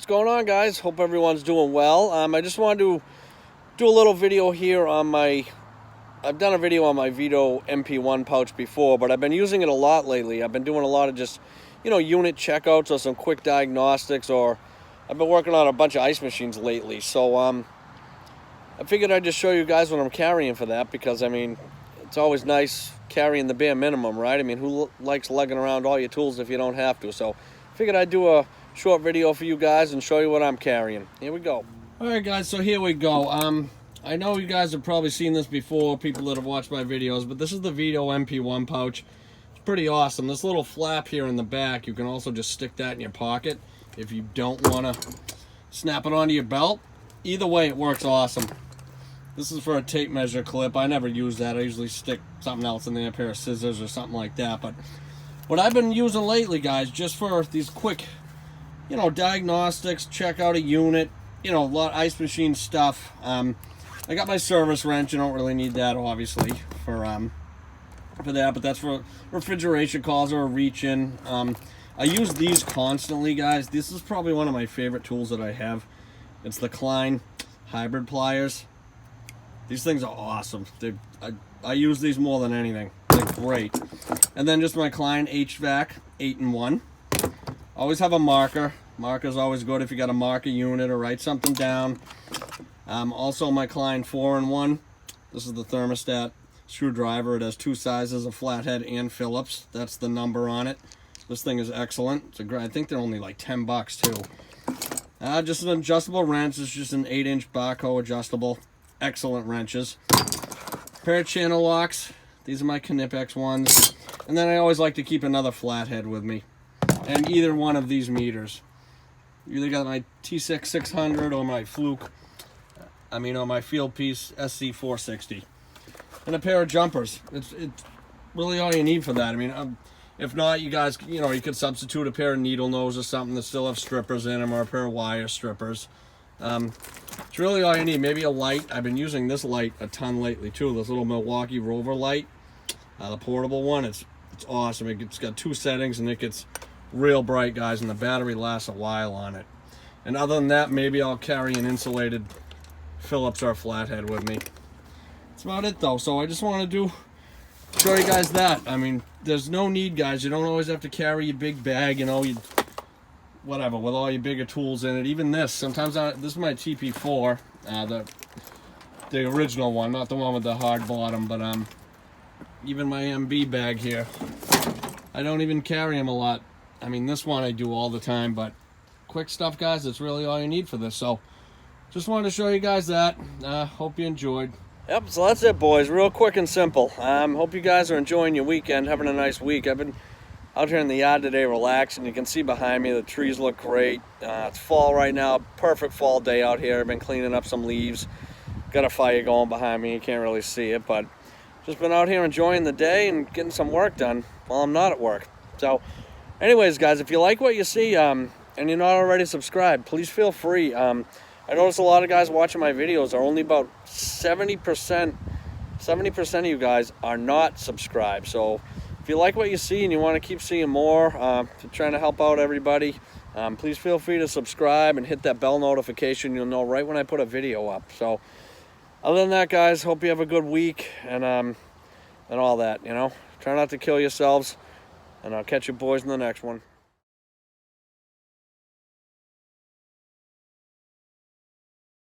What's going on, guys? Hope everyone's doing well. I just wanted to do a little video here on my... I've done a video on my Veto MP1 pouch before, but I've been using it a lot lately. I've been doing a lot of just, unit checkouts or some quick diagnostics, or I've been working on a bunch of ice machines lately. So I figured I'd just show you guys what I'm carrying for that, because, it's always nice carrying the bare minimum, right? Who likes lugging around all your tools if you don't have to? So I figured I'd do a short video for you guys and show you what I'm carrying. Here we go. Alright guys, so here we go. I know you guys have probably seen this before, people that have watched my videos, but this is the Veto MP1 pouch. It's pretty awesome. This little flap here in the back, you can also just stick that in your pocket if you don't want to snap it onto your belt. Either way, it works awesome. This is for a tape measure clip. I never use that. I usually stick something else in there, a pair of scissors or something like that. But what I've been using lately, guys, just for these quick diagnostics, check out a unit, a lot of ice machine stuff. I got my service wrench. You don't really need that, obviously, for that, but that's for refrigeration calls or a reach-in. I use these constantly, guys. This is probably one of my favorite tools that I have. It's the Klein hybrid pliers. These things are awesome. I use these more than anything. They're great. And then just my Klein HVAC 8-in-1. Always have a marker. Marker's always good if you got a marker unit or write something down. Also my Klein 4-in-1. This is the thermostat screwdriver. It has two sizes, a flathead and Phillips. That's the number on it. This thing is excellent. It's a great. I think they're only like 10 bucks too. Just an adjustable wrench. It's just an 8-inch Barco adjustable. Excellent wrenches. Pair of channel locks. These are my Knipex ones. And then I always like to keep another flathead with me. And either one of these meters. You either got my T6 600 or my Fluke, or my Field Piece SC 460. And a pair of jumpers. It's really all you need for that. If not, you guys, you could substitute a pair of needle nose or something that still have strippers in them, or a pair of wire strippers. It's really all you need. Maybe a light. I've been using this light a ton lately too. This little Milwaukee Rover light, the portable one. It's awesome. It's got two settings and it gets real bright, guys, and the battery lasts a while on it. And other than that, maybe I'll carry an insulated Phillips or flathead with me. That's about it though. So I just wanted to show you guys that. There's no need, guys. You don't always have to carry your big bag, whatever, with all your bigger tools in it. Even this, sometimes this is my TP4, the original one, not the one with the hard bottom, but even my MB bag here, I don't even carry them a lot. This one I do all the time, but quick stuff, guys, that's really all you need for this. So just wanted to show you guys that. Hope you enjoyed. Yep, so that's it, boys. Real quick and simple. Hope you guys are enjoying your weekend, having a nice week. I've been out here in the yard today relaxing. You can see behind me the trees look great. It's fall right now, perfect fall day out here. I've been cleaning up some leaves. Got a fire going behind me, you can't really see it, but just been out here enjoying the day and getting some work done while I'm not at work. So anyways, guys, if you like what you see and you're not already subscribed, please feel free. I notice a lot of guys watching my videos are only about 70% of you guys are not subscribed. So if you like what you see and you want to keep seeing more, trying to help out everybody, please feel free to subscribe and hit that bell notification. You'll know right when I put a video up. So other than that, guys, hope you have a good week and all that, Try not to kill yourselves, and I'll catch you boys in the next one.